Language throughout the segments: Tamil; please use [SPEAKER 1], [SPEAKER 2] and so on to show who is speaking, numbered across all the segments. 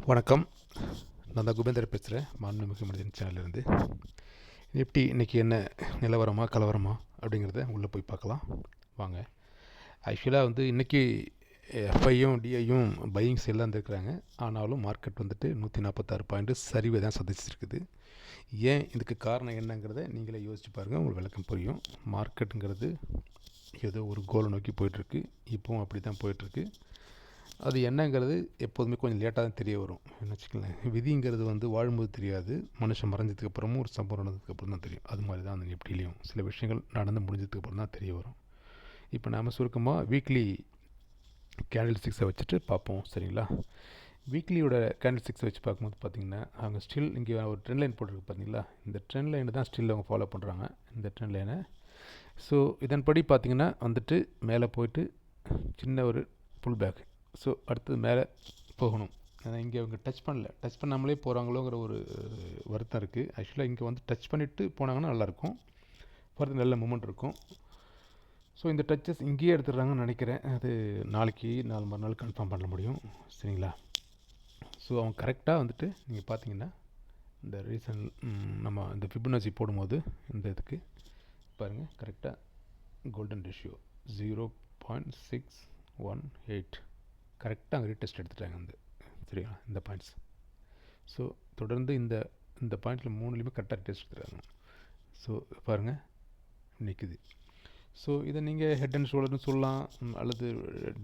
[SPEAKER 1] வணக்கம். நான் தான் குபேந்தர் பேசுகிறேன், மாண்புமிகு மனிதன் சேனல்லேருந்து. நிஃப்டி இன்றைக்கி என்ன நிலவரமா கலவரமா அப்படிங்கிறத உள்ளே போய் பார்க்கலாம் வாங்க. ஆக்சுவலாக இன்றைக்கி எஃப்ஐயும் டிஐயும் பையிங் செல்லாம் இருந்திருக்கிறாங்க. ஆனாலும் மார்க்கெட் 146 பாயிண்ட் சரிவை தான் சந்திச்சிருக்குது. ஏன் இதுக்கு காரணம் என்னங்கிறத நீங்களே யோசிச்சு பாருங்கள், உங்களுக்கு விளக்கம் புரியும். மார்க்கெட்டுங்கிறது ஏதோ ஒரு கோலை நோக்கி போயிட்டுருக்கு. இப்போவும் அப்படி தான் போயிட்டுருக்கு. அது என்னங்கிறது எப்போதுமே கொஞ்சம் லேட்டாக தான் தெரிய வரும். என்ன வச்சுக்கலேன், விதிங்கிறது வாழும்போது தெரியாது, மனுஷன் மறைஞ்சதுக்கப்புறமும் ஒரு சம்பவம் நடந்ததுக்கப்புறம் தான் தெரியும். அது மாதிரி தான் அந்த நிஃப்டிலையும் சில விஷயங்கள் நடந்து முடிஞ்சதுக்கப்புறம் தான் தெரிய வரும். இப்போ நாம் சுருக்கமாக வீக்லி கேண்டில் ஸ்டிக்ஸை வச்சுட்டு பார்ப்போம், சரிங்களா? வீக்லியோட கேண்டில் ஸ்டிக்ஸை வச்சு பார்க்கும்போது பார்த்திங்கன்னா, அவங்க ஸ்டில் இங்கே ஒரு ட்ரெண்ட் லைன் போட்டிருக்கு பார்த்தீங்களா? இந்த ட்ரெண்ட் லைனை தான் ஸ்டில் அவங்க ஃபாலோ பண்ணுறாங்க, இந்த ட்ரெண்ட் லைனை. ஸோ இதன்படி பார்த்திங்கன்னா மேலே போயிட்டு சின்ன ஒரு புல் பேக். ஸோ அடுத்தது மேலே போகணும். ஆனால் இங்கே அவங்க டச் பண்ணாமலே போகிறாங்களோங்கிற ஒரு வருத்தம் இருக்குது. ஆக்சுவலாக இங்கே டச் பண்ணிவிட்டு போனாங்கன்னா நல்லாயிருக்கும், ஃபர்தர் நல்ல மூமெண்ட் இருக்கும். ஸோ இந்த டச்சஸ் இங்கேயே எடுத்துடுறாங்கன்னு நினைக்கிறேன். அது நாளைக்கு மறுநாள் கன்ஃபார்ம் பண்ண முடியும், சரிங்களா? ஸோ அவங்க கரெக்டாக நீங்கள் பார்த்தீங்கன்னா இந்த ரீசன் நம்ம இந்த ஃபிபனாச்சி போடும்போது இந்த இதுக்கு பாருங்கள், கரெக்டாக கோல்டன் ரேஷியோ 0.618 கரெக்டாக அங்கே ரீடெஸ்ட் எடுத்துட்டாங்க சரிங்களா, இந்த பாயிண்ட்ஸ். ஸோ தொடர்ந்து இந்த பாயிண்ட்டில் 3லையுமே கரெக்டாக ரீடெஸ்ட் எடுத்துட்டாங்க. ஸோ பாருங்கள் நிற்குது. ஸோ இதை நீங்கள் ஹெட் அண்ட் ஷோல்டர்னு சொல்லலாம், அல்லது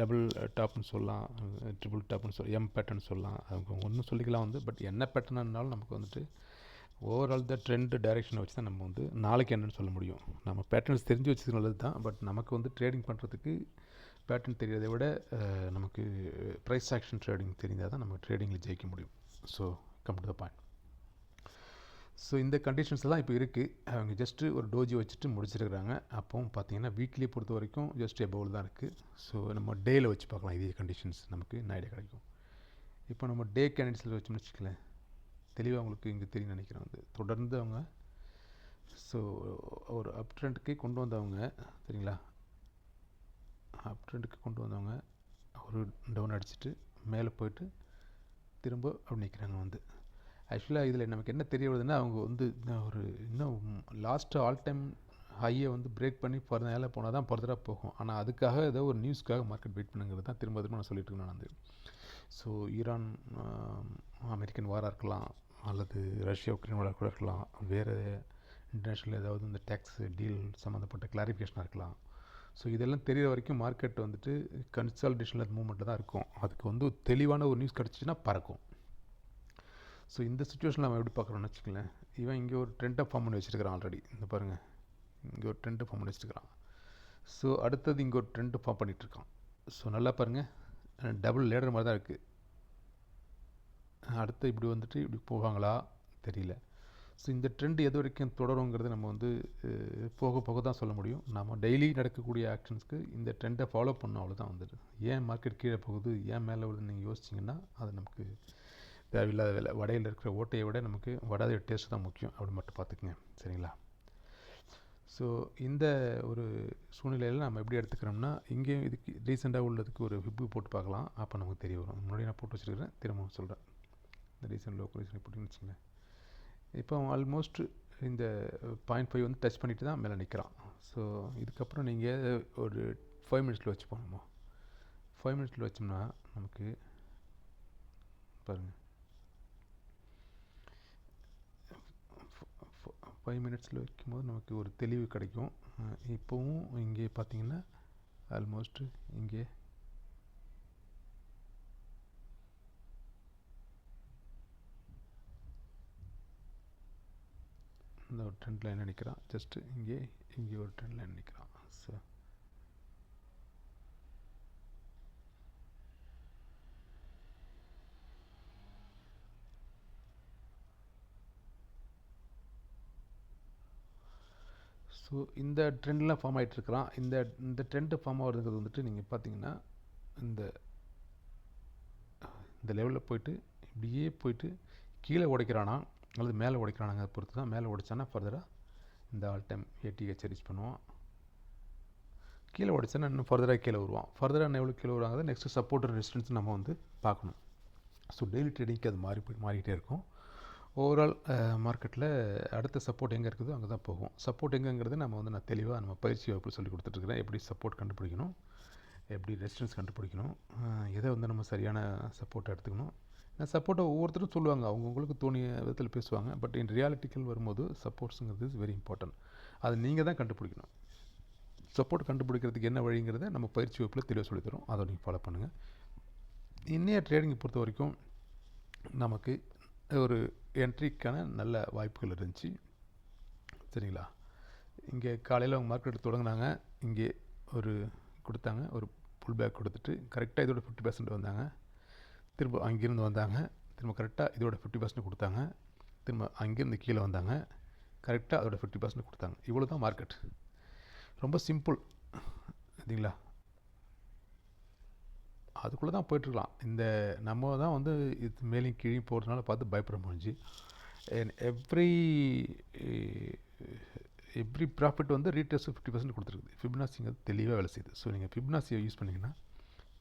[SPEAKER 1] டபுள் டாப்னு சொல்லலாம், ட்ரிபிள் டாப்னு சொல்லலாம், எம் பேட்டர்ன் சொல்லலாம், அவங்க ஒன்றும் சொல்லிக்கலாம். பட் என்ன பேட்டர்னாலும் நமக்கு ஓவரால் த ட்ரெண்ட் டைரெக்ஷனை வச்சு தான் நம்ம நாளைக்கு என்னென்னு சொல்ல முடியும். நம்ம பேட்டர்ன்ஸ் தெரிஞ்சு வச்சது நல்லது தான். பட் நமக்கு ட்ரேடிங் பண்ணுறதுக்கு பேட்டர்ன் தெரியாதை விட நமக்கு ப்ரைஸ் ஆக்ஷன் ட்ரேடிங் தெரிந்தால் தான் நம்ம ட்ரேடிங்கில் ஜெயிக்க முடியும். So come to the point. So இந்த கண்டிஷன்ஸ் எல்லாம் இப்போ இருக்குது. அவங்க ஜஸ்ட்டு ஒரு டோஜி வச்சுட்டு முடிச்சிருக்கிறாங்க. அப்போவும் பார்த்தீங்கன்னா வீக்லியை பொறுத்த வரைக்கும் ஜஸ்ட் எபோவில் தான் இருக்குது. ஸோ நம்ம டேயில் வச்சு பார்க்கலாம், இதே கண்டிஷன்ஸ் நமக்கு ஐடியா கிடைக்கும். இப்போ நம்ம டே கேண்டில்ஸில் வச்சோம்னு வச்சுக்கலேன், தெளிவாக உங்களுக்கு இங்கே தெரியும் நினைக்கிறேன். தொடர்ந்து அவங்க ஸோ ஒரு அப் ட்ரெண்டுக்கு கொண்டு வந்தவங்க, சரிங்களா, அப் ட்ரெண்டுக்கு கொண்டு வந்தவங்க ஒரு டவுன் அடிச்சுட்டு மேலே போயிட்டு திரும்ப அப்படி நிற்கிறாங்க. ஆக்சுவலாக இதில் நமக்கு என்ன தெரிய வருதுன்னா, அவங்க ஒரு இன்னும் லாஸ்ட்டு ஆல் டைம் ஹையை பிரேக் பண்ணி மேலே போனால் தான் ஃபர்தராக போகும். ஆனால் அதுக்காக ஏதோ ஒரு நியூஸ்க்காக மார்க்கெட் வெயிட் பண்ணுங்கிறது தான் திரும்ப நான் சொல்லிட்டு இருக்கேன். ஸோ ஈரான் அமெரிக்கன் வாராக இருக்கலாம், அல்லது ரஷ்யா உக்ரைன் வாராக கூட இருக்கலாம், வேறு இன்டர்நேஷ்னல் ஏதாவது இந்த டேக்ஸ் டீல் சம்மந்தப்பட்ட கிளாரிஃபிகேஷனாக இருக்கலாம். ஸோ இதெல்லாம் தெரிகிற வரைக்கும் மார்க்கெட் கன்சாலிடேஷனில் மூவ்மெண்ட்டில் தான் இருக்கும். அதுக்கு தெளிவான ஒரு நியூஸ் கிடச்சிச்சின்னா பறக்கும். ஸோ இந்த சுச்சுவேஷனில் நம்ம எப்படி பார்க்குறோன்னு வச்சுக்கலேன், இவன் இங்கே ஒரு ட்ரெண்டை ஃபார்ம் பண்ணி வச்சுருக்கிறான் ஆல்ரெடி. இந்த பாருங்கள், இங்கே ஒரு ட்ரெண்டு ஃபார்ம் பண்ணி வச்சுருக்கிறான். ஸோ அடுத்தது இங்கே ஒரு ட்ரெண்டு ஃபார்ம் பண்ணிகிட்ருக்கான். ஸோ நல்லா பாருங்கள், டபுள் லேடர் மாதிரி தான் இருக்குது. அடுத்து இப்படி இப்படி போவாங்களா தெரியல. ஸோ இந்த ட்ரெண்ட் எது வரைக்கும் தொடருங்கிறது நம்ம போக போக தான் சொல்ல முடியும். நம்ம டெய்லி நடக்கக்கூடிய ஆக்ஷன்ஸ்க்கு இந்த ட்ரெண்டை ஃபாலோ பண்ணோம், அவ்வளோதான். ஏன் மார்க்கெட் கீழே போகுது, ஏன் மேலே வருதுன்னு நீங்கள் யோசிச்சிங்கன்னா அது நமக்கு தேவையில்லாத வேலை. வடையில் இருக்கிற ஓட்டையை விட நமக்கு வடாத டேஸ்ட் தான் முக்கியம், அப்படி மட்டும் பார்த்துக்குங்க, சரிங்களா? ஸோ இந்த ஒரு சூழ்நிலையில் நம்ம எப்படி எடுத்துக்கிறோம்னா, இங்கேயும் இதுக்கு ரீசெண்டாக உள்ளதுக்கு ஒரு ஹிப்பு போட்டு பார்க்கலாம், அப்போ நமக்கு தெரிய வரும். முன்னாடி நான் போட்டு வச்சுருக்கிறேன், திரும்ப சொல்கிறேன். இந்த ரீசெண்ட் லோக்கல் ரீசன் போட்டுன்னு வச்சுங்களேன். இப்போ ஆல்மோஸ்ட் இந்த 0.5 டச் பண்ணிவிட்டு தான் மேலே நிற்கிறான். ஸோ இதுக்கப்புறம் நீங்கள் ஒரு 5 மினிட்ஸில் வச்சு போகணுமா? 5 மினிட்ஸில் வச்சோம்னா நமக்கு பாருங்கள், 5 மினிட்ஸில் வைக்கும்போது நமக்கு ஒரு தெளிவு கிடைக்கும். இப்போவும் இங்கே பார்த்தீங்கன்னா ஆல்மோஸ்ட் இங்கே இந்த ஒரு ட்ரெண்ட் லைன் நிற்கிறான். ஜஸ்ட்டு இங்கே ஒரு ட்ரெண்ட் லைன் நிற்கிறான். ஸோ இந்த ட்ரெண்ட்லாம் ஃபார்ம் ஆகிட்டுருக்கிறான். இந்த ட்ரெண்டு ஃபார்ம் ஆகிறதுங்கிறது நீங்கள் பார்த்தீங்கன்னா இந்த லெவலில் போயிட்டு இப்படியே போயிட்டு கீழே உடைக்கிறானா அல்லது மேலே உடைக்கிறானாங்க பொறுத்து தான். மேலே உடைச்சானா ஃபர்தராக இந்த ஆல் டைம் ஏடிஹெச் ரீச் பண்ணுவான். கீழே உடைச்சானா இன்னும் ஃபர்தராக கீழே வருவான். ஃபர்தராக எவ்வளோ கீழே வருவாங்க, நெக்ஸ்ட்டு சப்போர்ட் ரெசிஸ்டன்ஸ் நம்ம பார்க்கணும். ஸோ டெய்லி ட்ரேடிங்க்கு அது மாறிக்கிட்டே இருக்கும். ஓவரால் மார்க்கெட்டில் அடுத்த சப்போர்ட் எங்கே இருக்குதோ அங்கே தான் போகும். சப்போர்ட் எங்கேங்கிறது நான் தெளிவாக நம்ம பயிற்சி வகுப்பு சொல்லி கொடுத்துட்ருக்குறேன். எப்படி சப்போர்ட் கண்டுபிடிக்கணும், எப்படி ரெசிஸ்டன்ஸ் கண்டுபிடிக்கணும், எதை நம்ம சரியான சப்போர்ட்டை எடுத்துக்கணும். சப்போர்ட்டை ஒவ்வொருத்தரும் சொல்லுவாங்க, அவங்கவுங்களுக்கு தோணிய விதத்தில் பேசுவாங்க. பட் இன் ரியாலிட்டிக்கல் வரும்போது சப்போர்ட்ஸுங்கிறது இஸ் வெரி இம்பார்ட்டன்ட். அதை நீங்கள் தான் கண்டுபிடிக்கணும். சப்போர்ட் கண்டுபிடிக்கிறதுக்கு என்ன வழிங்கிறத நம்ம பயிற்சி வகுப்பில் தெளிவாக சொல்லித்தரோம். அதை நீங்கள் ஃபாலோ பண்ணுங்கள். இன்றைய ட்ரேடிங்கை பொறுத்த வரைக்கும் நமக்கு ஒரு என்ட்ரிக்கான நல்ல வாய்ப்புகள் இருந்துச்சு. சரிங்களா? இங்கே காலையில் அவங்க மார்க்கெட் தொடங்கினாங்க, இங்கே ஒரு கொடுத்தாங்க, ஒரு புல் பேக் கொடுத்துட்டு கரெக்டாக இதோட 50% வந்தாங்க. திரும்ப அங்கேருந்து வந்தாங்க, திரும்ப கரெக்டாக இதோட 50% கொடுத்தாங்க. திரும்ப அங்கேருந்து கீழே வந்தாங்க, கரெக்டாக அதோட 50% கொடுத்தாங்க. இவ்வளோ தான் மார்க்கெட். ரொம்ப சிம்பிள் இல்லைங்களா? அதுக்குள்ளே தான் போய்ட்டுருக்கலாம். இந்த நம்ம தான் இது மேலேயும் கீழே போகிறதுனால பார்த்து பயப்பட முடிஞ்சு. அண்ட் எவ்ரி ப்ராஃபிட் ரீட்டர்ஸு 50% கொடுத்துருக்குது. ஃபிப்னாசிங்கிறது தெளிவாக வேலை செய்யுது. ஸோ நீங்கள் ஃபிப்னாசியை யூஸ் பண்ணிங்கன்னா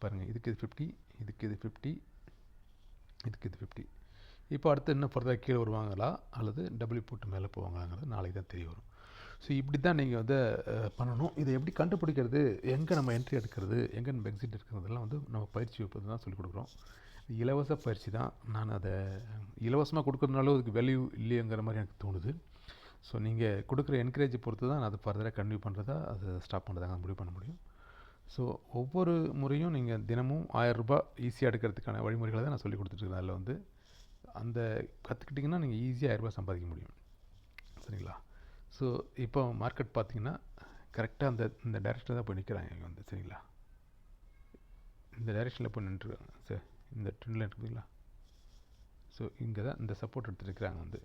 [SPEAKER 1] பாருங்கள், இதுக்கு இது 50, இதுக்கு இது 50, இதுக்கு இது 50. இப்போ அடுத்து இன்னும் ஃபர்தராக கீழே வருவாங்களா அல்லது டபிள்யூ போட்டு மேலே போவாங்களாங்கிறது நாளைக்கு தான் தெரிய வரும். ஸோ இப்படி தான் நீங்கள் பண்ணணும். இதை எப்படி கண்டுபிடிக்கிறது, எங்கே நம்ம என்ட்ரி எடுக்கிறது, எங்கே நம்ம எக்ஸிட் எடுக்கிறதெல்லாம் நம்ம பயிற்சி வைப்பது தான் சொல்லிக் கொடுக்குறோம். இலவச பயிற்சி தான். நான் அதை இலவசமாக கொடுக்குறதுனால அதுக்கு வேல்யூ இல்லைங்கிற மாதிரி எனக்கு தோணுது. ஸோ நீங்கள் கொடுக்குற என்கரேஜை பொறுத்து தான் நான் அதை ஃபர்தராக கன்டினியூ பண்ணுறதா அதை ஸ்டாப் பண்ணுறதாங்க முடிவு பண்ண முடியும். ஸோ ஒவ்வொரு முறையும் நீங்கள் தினமும் 1000 ரூபாய் ஈஸியாக எடுக்கிறதுக்கான வழிமுறைகளை தான் நான் சொல்லிக் கொடுத்துட்ருக்கேன். அதில் அந்த கற்றுக்கிட்டிங்கன்னா நீங்கள் ஈஸியாக 1000 ரூபாய் சம்பாதிக்க முடியும். சரிங்களா? ஸோ இப்போ மார்க்கெட் பார்த்தீங்கன்னா கரெக்டாக இந்த டைரெக்ஷனில் தான் போய் நிற்கிறாங்க இங்கே சரிங்களா? இந்த டைரெக்ஷனில் போய் நின்றுருக்காங்க. சரி, இந்த ட்ரெண்டில் இருக்குதுங்களா? ஸோ இங்கே தான் இந்த சப்போர்ட் எடுத்துருக்கிறாங்க.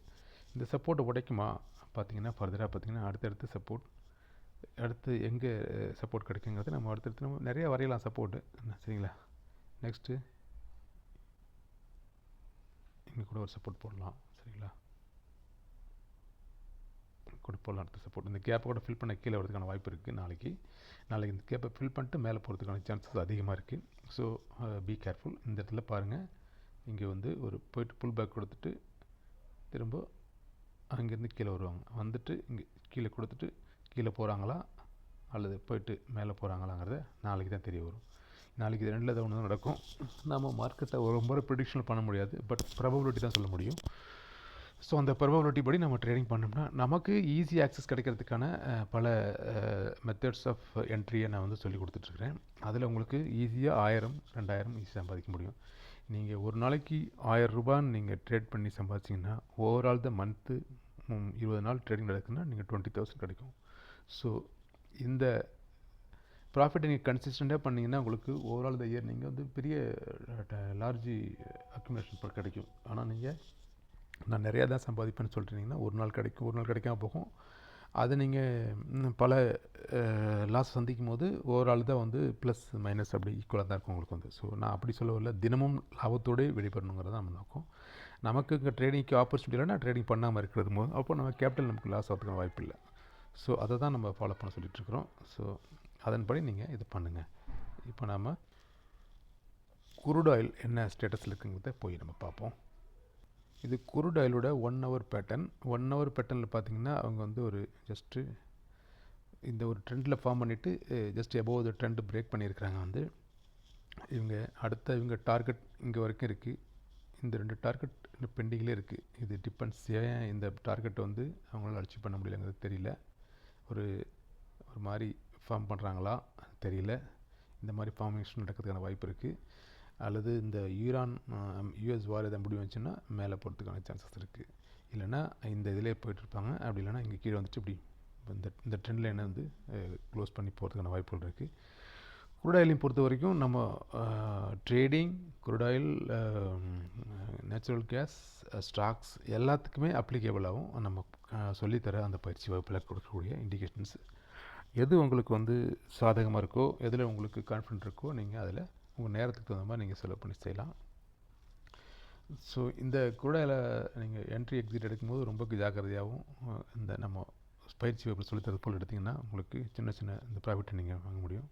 [SPEAKER 1] இந்த சப்போர்ட்டை உடைக்குமா பார்த்தீங்கன்னா ஃபர்தராக பார்த்தீங்கன்னா அடுத்தடுத்து சப்போர்ட், அடுத்து எங்கே சப்போர்ட் கிடைக்குங்கிறது நம்ம அடுத்தடுத்து நம்ம நிறையா வரையலாம் சப்போர்ட்டு. சரிங்களா? நெக்ஸ்ட்டு இங்கே கூட ஒரு சப்போர்ட் போடலாம். சரிங்களா? கூட போடலாம் அடுத்த சப்போர்ட். இந்த கேப்பை கூட ஃபில் பண்ண கீழே வரதுக்கான வாய்ப்பு இருக்குது. நாளைக்கு இந்த கேப்பை ஃபில் பண்ணிட்டு மேலே போகிறதுக்கான சான்சஸ் அதிகமாக இருக்குது. So be careful. இந்த இடத்துல பாருங்கள், இங்கே ஒரு போயிட்டு புல் பேக் கொடுத்துட்டு திரும்ப அங்கேருந்து கீழே வருவாங்க. வந்துட்டு இங்கே கீழே கொடுத்துட்டு கீழே போகிறாங்களா அல்லது போயிட்டு மேலே போகிறாங்களாங்கிறத நாளைக்கு தான் தெரிய வரும். நாளைக்கு இது ரெண்டில் தான் ஒன்று தான் நடக்கும். நம்ம மார்க்கெட்டை ரொம்ப முறை ப்ரிடிக்ஷன் பண்ண முடியாது, பட் ப்ராபபிலிட்டி தான் சொல்ல முடியும். ஸோ அந்த ப்ராபபிலிட்டி படி நம்ம ட்ரேடிங் பண்ணோம்னா நமக்கு ஈஸி ஆக்சஸ் கிடைக்கிறதுக்கான பல மெத்தட்ஸ் ஆஃப் என்ட்ரியை நான் சொல்லி கொடுத்துட்ருக்குறேன். அதில் உங்களுக்கு ஈஸியாக 1000, 2000 ஈஸியாக சம்பாதிக்க முடியும். நீங்கள் ஒரு நாளைக்கு 1000 ரூபான்னு நீங்கள் ட்ரேட் பண்ணி சம்பாதிச்சிங்கன்னா ஓவரால் த மந்த்து 20 நாள் ட்ரேடிங் நடக்குதுன்னா நீங்கள் 20,000 கிடைக்கும். ஸோ இந்த ப்ராஃபிட் நீங்கள் கன்சிஸ்டண்ட்டாக பண்ணிங்கன்னா உங்களுக்கு ஓவரால் த இயர் நீங்கள் பெரிய லார்ஜ் அக்யூமுலேஷன் கிடைக்கும். ஆனால் நீங்கள் நான் நிறையா தான் சம்பாதிப்பேன்னு சொல்லிட்டீங்கன்னா ஒரு நாள் கிடைக்கும், ஒரு நாள் கிடைக்காம போகும். அதை நீங்கள் பல லாஸ் சந்திக்கும் போது ஓவரால் தான் ப்ளஸ் மைனஸ் அப்படி ஈக்குவலாக தான் இருக்கும் உங்களுக்கு ஸோ நான் அப்படி சொல்லவில்லை, தினமும் லாபத்தோடு வெளிப்படணுங்கிறது தான் நம்ம நோக்கம். நமக்கு இங்கே ட்ரேடிங்க்கு ஆப்பர்ச்சுனிட்டி இல்லைனா ட்ரேடிங் பண்ணாமல் இருக்கிறது போது அப்போ நம்ம கேபிட்டல் நமக்கு லாஸ் ஆகிறதுக்கான வாய்ப்பு இல்லை. ஸோ அதை தான் நம்ம ஃபாலோ பண்ண சொல்லிகிட்ருக்குறோம். ஸோ அதன்படி நீங்கள் இது பண்ணுங்கள். இப்போ நாம் குரூட் ஆயில் என்ன ஸ்டேட்டஸில் இருக்குங்கிறத போய் நம்ம பார்ப்போம். இது குரூட் ஆயிலோட 1 ஹவர் பேட்டர்ன். 1 ஹவர் பேட்டர்னில் பார்த்தீங்கன்னா அவங்க ஒரு ஜஸ்ட்டு இந்த ஒரு ட்ரெண்டில் ஃபார்ம் பண்ணிவிட்டு ஜஸ்ட் எபோவ் த ட்ரெண்ட் பிரேக் பண்ணியிருக்கிறாங்க. இவங்க டார்கெட் இங்கே வரைக்கும் இருக்குது. இந்த 2 டார்கெட் இன்னும் பெண்டிங்லேயே இருக்குது. இது டிபெண்ட்ஸ், ஏன் இந்த டார்கெட் அவங்களால அச்சீவ் பண்ண முடியலங்கிறது தெரியல. ஒரு மாதிரி ஃபார்ம் பண்ணுறாங்களா தெரியல. இந்த மாதிரி ஃபார்மேஷன் நடக்கிறதுக்கான வாய்ப்பு இருக்குது. அல்லது இந்த யூஎஸ் வார் எதாவது முடிவு வந்துச்சுன்னா மேலே போகிறதுக்கான சான்சஸ் இருக்குது. இல்லைனா இந்த இதிலே போய்ட்டுருப்பாங்க. அப்படி இல்லைனா இங்கே கீழே வந்துட்டு இப்படி இந்த ட்ரெண்ட் லைனை க்ளோஸ் பண்ணி போகிறதுக்கான வாய்ப்புகள் இருக்குது. குரூட் ஆயிலையும் பொறுத்த வரைக்கும் நம்ம trading, crude oil, natural gas, stocks எல்லாத்துக்குமே அப்ளிகேபிள் ஆகும். நம்ம சொல்லித்தர அந்த பயிற்சி வகுப்பில் கொடுக்கக்கூடிய இண்டிகேஷன்ஸ் எது உங்களுக்கு சாதகமாக இருக்கோ, எதில் உங்களுக்கு கான்ஃபிடென்ட் இருக்கோ நீங்கள் அதில் உங்கள் நேரத்துக்கு தகுந்த மாதிரி நீங்கள் செலவு பண்ணி செய்யலாம். ஸோ இந்த குரூடாயில் நீங்கள் என்ட்ரி எக்ஸிட் எடுக்கும்போது ரொம்ப ஜாக்கிரதையாகவும் இந்த நம்ம பயிற்சி வகுப்பு சொல்லித்தரது போல் எடுத்திங்கன்னா உங்களுக்கு சின்ன சின்ன இந்த ப்ராஃபிட்டை நீங்கள் வாங்க முடியும்.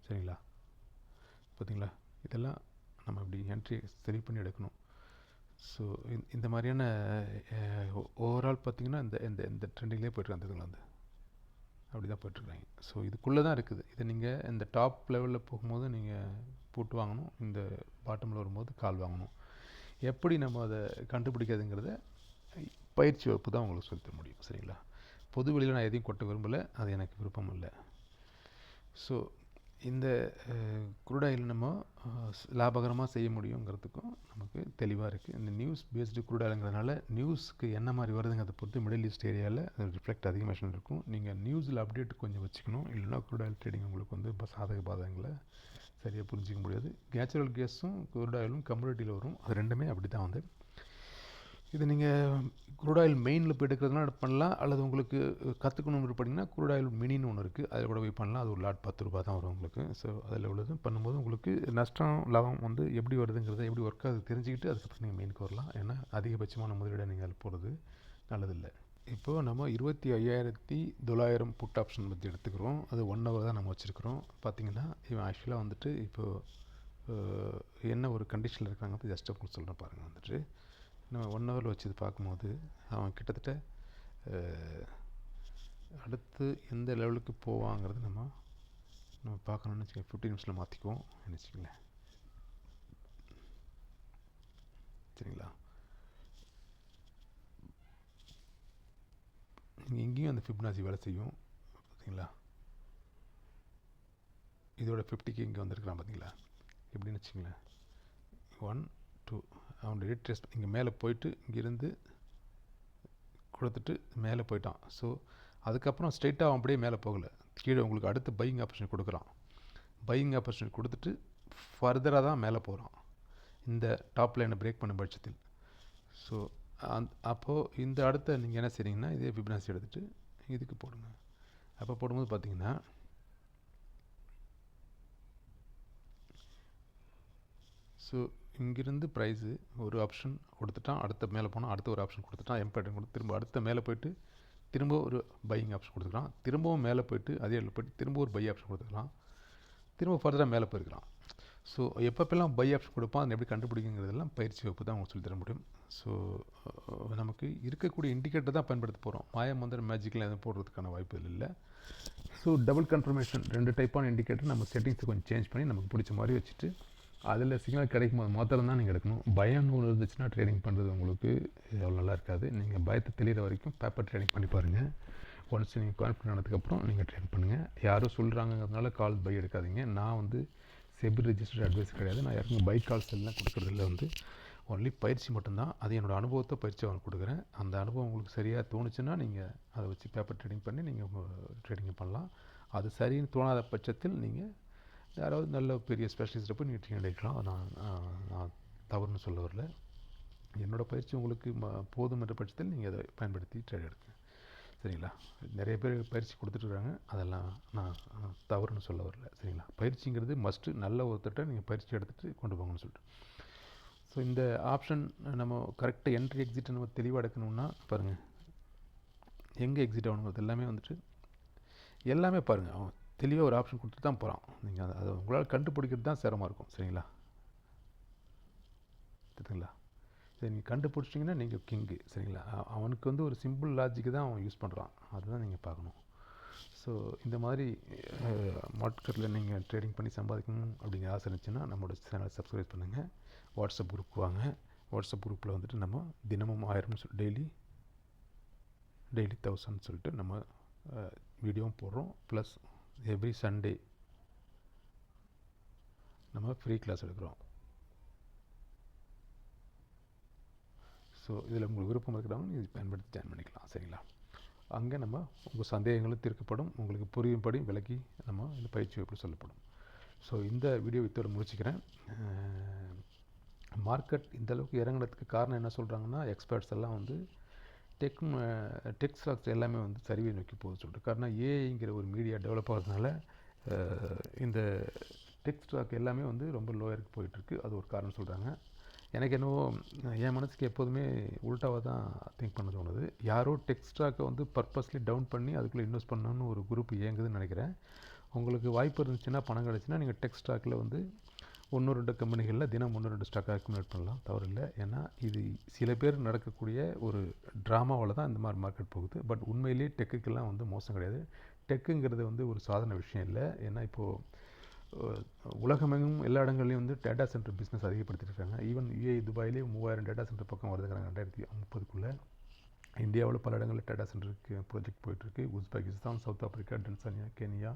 [SPEAKER 1] சரிங்களா? பார்த்தீங்களா? இதெல்லாம் நம்ம இப்படி என்ட்ரி சரி பண்ணி எடுக்கணும். ஸோ இந்த மாதிரியான ஓவரால் பார்த்திங்கன்னா இந்த இந்த இந்த ட்ரெண்டிங்லேயே போய்ட்டு அந்த இதுங்களை வந்து அப்படி தான் போய்ட்டுருக்காங்க. ஸோ இதுக்குள்ளே தான் இருக்குது. இதை நீங்கள் இந்த டாப் லெவலில் போகும்போது நீங்கள் போட்டு வாங்கணும், இந்த பாட்டமில் வரும்போது கால் வாங்கணும். எப்படி நம்ம அதை கண்டுபிடிக்காதுங்கிறத பயிற்சி வகுப்பு தான் உங்களுக்கு சொல்லித்தர முடியும். சரிங்களா? பொது வெளியில் நான் எதையும் கொட்ட விரும்பலை, அது எனக்கு விருப்பம் இல்லை. ஸோ இந்த குரூட் ஆயில் நம்ம லாபகரமாக செய்ய முடியுங்கிறதுக்கும் நமக்கு தெளிவாக இருக்குது. இந்த நியூஸ் பேஸ்டு குரூட் ஆயிலுங்கிறதுனால நியூஸ்க்கு என்ன மாதிரி வருதுங்கிறத பொறுத்து மிடில் ஈஸ்ட் ஏரியாவில் ரிஃப்ளெக்ட் அதிகமாக இருக்கும். நீங்கள் நியூஸில் அப்டேட் கொஞ்சம் வச்சுக்கணும், இல்லைன்னா குரூட் ஆயில் ட்ரேடிங் உங்களுக்கு வந்து இப்போ சாதக பாதகங்களை சரியாக புரிஞ்சிக்க முடியாது. நேச்சுரல் கேஸும் குரூட் ஆயிலும் கம்யூனிட்டியில் வரும், அது ரெண்டுமே அப்படி தான் வந்து. இது நீங்கள் குரூட் ஆயில் மெயினில் போய் எடுக்கிறதுனால பண்ணலாம், அல்லது உங்களுக்கு கற்றுக்கணும் விருப்பப்பட்டீங்கன்னா குரூட் ஆயில் மினின்னு ஒன்று இருக்குது, அதில் கூட போய் பண்ணலாம். அது ஒரு லாட் 10 ரூபா தான் வரும் உங்களுக்கு. ஸோ அதில் உள்ளது பண்ணும்போது உங்களுக்கு நஷ்டம் லாபம் வந்து எப்படி வருதுங்கிறத, எப்படி ஒர்க் ஆகுது தெரிஞ்சுக்கிட்டு அதுக்கப்புறம் நீங்கள் மெயினுக்கு வரலாம். ஏன்னா அதிகபட்சமான முதலீடை நீங்கள் அதில் போகிறது நல்லதில்லை. இப்போது நம்ம 25,900 புட் ஆப்ஷன் பற்றி எடுத்துக்கிறோம். அது 1 ஹவர் தான் நம்ம வச்சுருக்கிறோம். பார்த்திங்கன்னா இவன் ஆக்சுவலாக வந்துட்டு இப்போது என்ன ஒரு கண்டிஷனில் இருக்காங்க ஜஸ்ட் அப்படின்னு சொல்கிறேன் பாருங்கள். வந்துட்டு நம்ம 1 ஹவரில் வச்சு இது பார்க்கும்போது அவன் கிட்டத்தட்ட அடுத்து எந்த லெவலுக்கு போவாங்கிறது நம்ம பார்க்கணுன்னு வச்சுக்கோங்க. 15 நிமிஷத்தில் மாற்றிக்குவோம் நினச்சிங்களேன். சரிங்களா? நீங்கள் இங்கேயும் அந்த ஃபிப்னாசி வேலை செய்யும். பார்த்தீங்களா? இதோட 50க்கு இங்கே வந்திருக்கிறான் பார்த்தீங்களா? எப்படின்னு வச்சுங்களேன். 1 2 அவன் ரீட்ரேஸ் இங்கே மேலே போயிட்டு இங்கேருந்து கொடுத்துட்டு மேலே போயிட்டான். ஸோ அதுக்கப்புறம் ஸ்ட்ரெயிட்டாக அவன் அப்படியே மேலே போகலை, கீழே உங்களுக்கு அடுத்து பையிங் ஆப்பர்ச்சுனிட்டி கொடுக்குறான். பையிங் ஆப்பர்ச்சுனிட்டி கொடுத்துட்டு ஃபர்தராக தான் மேலே போகிறான் இந்த டாப் லைனை பிரேக் பண்ண பட்சத்தில். ஸோ அப்போது இந்த அடுத்த நீங்கள் என்ன செய்றீங்கன்னா இதே ஃபிபனாசி எடுத்துகிட்டு இதுக்கு போடுங்க. அப்போ போடும்போது பார்த்தீங்கன்னா ஸோ இங்கிருந்து ப்ரைஸு ஒரு ஆப்ஷன் கொடுத்துட்டான், அடுத்த மேலே போனால் அடுத்த ஒரு ஆப்ஷன் கொடுத்துட்டான், எம்பேட்டர் கொடுத்து திரும்ப அடுத்த மேலே போய்ட்டு திரும்ப ஒரு பையிங் ஆப்ஷன் கொடுத்துக்கலாம், திரும்பவும் மேலே போய்ட்டு அதே இடத்துல போய்ட்டு திரும்ப ஒரு பை ஆப்ஷன் கொடுத்துக்கலாம், திரும்ப ஃபர்தராக மேலே போயிருக்கலாம். ஸோ எப்பப்பெல்லாம் பை ஆப்ஷன் கொடுப்பான் அதை எப்படி கண்டுபிடிக்குங்கிறதெல்லாம் பயிற்சி வகுப்பு தான் உங்களுக்கு சொல்லித்தர முடியும். ஸோ நமக்கு இருக்கக்கூடிய இண்டிகேட்டர் தான் பயன்படுத்த போகிறோம். மாயம் வந்து மேஜிக்கில் எதுவும் போடுறதுக்கான வாய்ப்புகள் இல்லை. ஸோ டபுள் கன்ஃபர்மேஷன் 2 டைப்பான இண்டிகேட்டர் நம்ம செட்டிங்ஸை கொஞ்சம் சேஞ்ச் பண்ணி நமக்கு பிடிச்ச மாதிரி வச்சுட்டு அதில் சிக்னல் கிடைக்கும் போது மாத்திரம் தான் நீங்கள் எடுக்கணும். பயம் ஒன்று இருந்துச்சுன்னா ட்ரேடிங் பண்ணுறது உங்களுக்கு அவ்வளோ நல்லா இருக்காது. நீங்கள் பயத்தை தெளிகிற வரைக்கும் பேப்பர் ட்ரேடிங் பண்ணி பாருங்கள். ஒன்ஸ் நீங்கள் கான்ஃபிடன்ட் ஆனதுக்கப்புறம் நீங்கள் ட்ரேட் பண்ணுங்கள். யாரும் சொல்கிறாங்கிறதுனால கால் பை எடுக்காதீங்க. நான் வந்து செபி ரெஜிஸ்டர்ட் அட்வைஸ் கிடையாது. நான் யாருக்கும் பை கால்ஸ் எல்லாம் கொடுக்குறதில்ல. வந்து ஒன்லி பயிற்சி மட்டும்தான். அது என்னோடய அனுபவத்தை பயிற்சி அவனுக்கு கொடுக்குறேன். அந்த அனுபவம் உங்களுக்கு சரியாக தோணுச்சுன்னா நீங்கள் அதை வச்சு பேப்பர் ட்ரேடிங் பண்ணி நீங்கள் ட்ரேடிங் பண்ணலாம். அது சரின்னு தோணாத பட்சத்தில் நீங்கள் யாராவது நல்ல பெரிய ஸ்பெஷலிஸ்ட்டை போய் நீங்கள் ட்ரெயின் எடுக்கலாம். நான் தவறுன்னு சொல்ல வரல. என்னோடய பயிற்சி உங்களுக்கு போதும் என்ற பட்சத்தில் நீங்கள் அதை பயன்படுத்தி ட்ரேட் எடுங்க. சரிங்களா? நிறைய பேர் பயிற்சி கொடுத்துட்ருக்காங்க, அதெல்லாம் நான் தவறுன்னு சொல்ல வரல. சரிங்களா? பயிற்சிங்கிறது மஸ்ட்டு. நல்ல ஒருத்தட்ட நீங்கள் பயிற்சி எடுத்துகிட்டு கொண்டு போங்கன்னு சொல்லிட்டு. ஸோ இந்த ஆப்ஷன் நம்ம கரெக்டாக என்ட்ரி எக்ஸிட்டை நம்ம தெளிவாக எடுக்கணும்னா பாருங்கள், எங்கே எக்ஸிட் ஆகணுங்கிறது எல்லாமே வந்துட்டு எல்லாமே பாருங்கள். அவன் தெளிவாக ஒரு ஆப்ஷன் கொடுத்துட்டு தான் போகிறான். நீங்கள் அதை உங்களால் கண்டுபிடிக்கிறது தான் சிரமமாக இருக்கும். சரிங்களா? தெரியுங்களா? சரி, நீங்கள் கண்டுபிடிச்சிட்டிங்கன்னா நீங்கள் கிங்கு. சரிங்களா? அவனுக்கு வந்து ஒரு சிம்பிள் லாஜிக்கு தான் அவன் யூஸ் பண்ணுறான், அதுதான் நீங்கள் பார்க்கணும். ஸோ இந்த மாதிரி மார்க்கெட்டில் நீங்கள் ட்ரேடிங் பண்ணி சம்பாதிக்கணும் அப்படிங்கிற ஆசை இருந்துச்சுன்னா நம்மளோட சேனலை சப்ஸ்கிரைப் பண்ணுங்கள். வாட்ஸ்அப் குரூப் வாங்க. வாட்ஸ்அப் குரூப்பில் வந்துட்டு நம்ம தினமும் 1000 டெய்லி 1000 சொல்லிட்டு நம்ம வீடியோவும் போடுறோம். ப்ளஸ் எவ்ரி சண்டே நம்ம ஃப்ரீ கிளாஸ் எடுக்கிறோம். ஸோ இதில் உங்களுக்கு விருப்பம் இருக்கிறவங்க இது பயன்படுத்தி ஜாயின் பண்ணிக்கலாம். சரிங்களா? அங்கே நம்ம உங்கள் சந்தேகங்களும் தீர்க்கப்படும், உங்களுக்கு புரியும்படி விலக்கி நம்ம இந்த பயிற்சி எப்படி சொல்லப்படும். ஸோ இந்த வீடியோ இதோட முடிச்சுக்கிறேன். மார்க்கெட் இந்தளவுக்கு இறங்குறதுக்கு காரணம் என்ன சொல்கிறாங்கன்னா, எக்ஸ்பர்ட்ஸ் எல்லாம் வந்து டெக் ஸ்டாக்ஸ் எல்லாமே வந்து சரிவை நோக்கி போகுது சொல்லிட்டு. காரணம் ஏஐங்கிற ஒரு மீடியா டெவலப் ஆகிறதுனால இந்த டெக் ஸ்டாக் எல்லாமே வந்து ரொம்ப லோயருக்கு போயிட்டுருக்கு. அது ஒரு காரணம் சொல்கிறாங்க. எனக்கு என்னவோ என் மனசுக்கு எப்போதுமே உல்ட்டாவாக தான் திங்க் பண்ண தோணுது. யாரோ டெக் ஸ்டாக்கை வந்து பர்பஸ்லி டவுன் பண்ணி அதுக்குள்ளே இன்வெஸ்ட் பண்ணணும்னு ஒரு குரூப் இயங்குதுன்னு நினைக்கிறேன். உங்களுக்கு வாய்ப்பு இருந்துச்சுன்னா, பணம் கிடச்சுன்னா நீங்கள் டெக் ஸ்டாக்கில் வந்து 1 2 கம்பெனிகளில் தினம் 1 2 ஸ்டாக் அக்யூமுலேட் பண்ணலாம், தவறில்லை. ஏன்னா இது சில பேர் நடக்கக்கூடிய ஒரு ட்ராமாவில் தான் இந்த மாதிரி மார்க்கெட் போகுது. பட் உண்மையிலேயே டெக்குக்கெல்லாம் வந்து மோசம் கிடையாது. டெக்குங்கிறது வந்து ஒரு சாதாரண விஷயம் இல்லை. ஏன்னா இப்போது உலகமெங்கும் எல்லா இடங்கள்லையும் வந்து டேட்டா சென்டர் பிஸ்னஸ் அதிகப்படுத்திருக்காங்க. ஈவன் யூஏ துபாயிலே 3000 டேட்டா சென்டர் பக்கம் வருதுங்கிறாங்க 2030. இந்தியாவில் பல இடங்களில் டேட்டா சென்டருக்கு ப்ராஜெக்ட் போயிட்டுருக்கு. உஸ்பெகிஸ்தான், சவுத் ஆப்பிரிக்கா, டென்சானியா, கென்யா,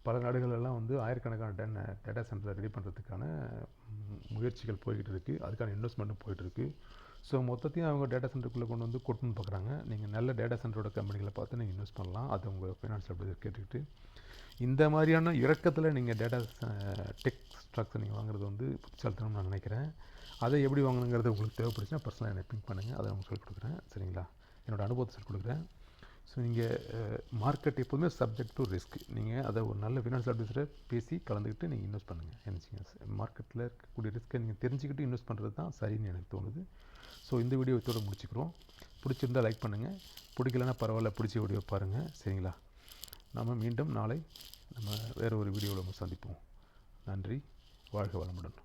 [SPEAKER 1] பல நாடுகளெல்லாம் வந்து ஆயிரக்கணக்கான டேட்டா சென்டரை ரெடி பண்ணுறதுக்கான முயற்சிகள் போய்கிட்டு இருக்குது. அதுக்கான இன்வெஸ்ட்மெண்ட்டும் போயிட்டுருக்கு. ஸோ மொத்தத்தையும் அவங்க டேட்டா சென்டருக்குள்ளே கொண்டு வந்து கொட்டுன்னு பார்க்குறாங்க. நீங்கள் நல்ல டேட்டா சென்டரோட கம்பெனிகளை பார்த்து நீங்கள் இன்வெஸ்ட் பண்ணலாம். அது உங்கள் ஃபைனான்ஷியல் அட்வைசர் கேட்டுக்கிட்டு இந்த மாதிரியான இறக்கத்தில் நீங்கள் டேட்டா டெக் ஸ்டாக்ஸை நீங்கள் வாங்குறது வந்து புத்திசாலித்தனம் நான் நினைக்கிறேன். அதை எப்படி வாங்கணுங்கிறது உங்களுக்கு தேவைப்படுச்சுன்னா பர்சனலாக என்னை பிங்க் பண்ணுங்கள், அதை உங்களுக்கு சொல்லிக் கொடுக்குறேன். சரிங்களா? என்னோடய அனுபவத்தை சொல்லிக் கொடுக்குறேன். ஸோ நீங்கள் மார்க்கெட் எப்போதுமே சப்ஜெக்ட் டு ரிஸ்க். நீங்கள் அதை ஒரு நல்ல ஃபினான்ஷியல் அட்வைசரை பேசி கலந்துக்கிட்டு நீங்கள் இன்வெஸ்ட் பண்ணுங்கள். நினச்சிங்க மார்க்கெட்டில் இருக்கக்கூடிய ரிஸ்க்கை நீங்கள் தெரிஞ்சுக்கிட்டு இன்வெஸ்ட் பண்ணுறது தான் சரின்னு எனக்கு தோணுது. ஸோ இந்த வீடியோ இதோட முடிச்சுக்கிறோம். பிடிச்சிருந்தால் லைக் பண்ணுங்கள், பிடிக்கலன்னா பரவாயில்ல, பிடிச்ச வீடியோ பாருங்கள். சரிங்களா? நம்ம மீண்டும் நாளை வேறு ஒரு வீடியோவில் நம்ம சந்திப்போம். நன்றி. வாழ்க வளமுடன்.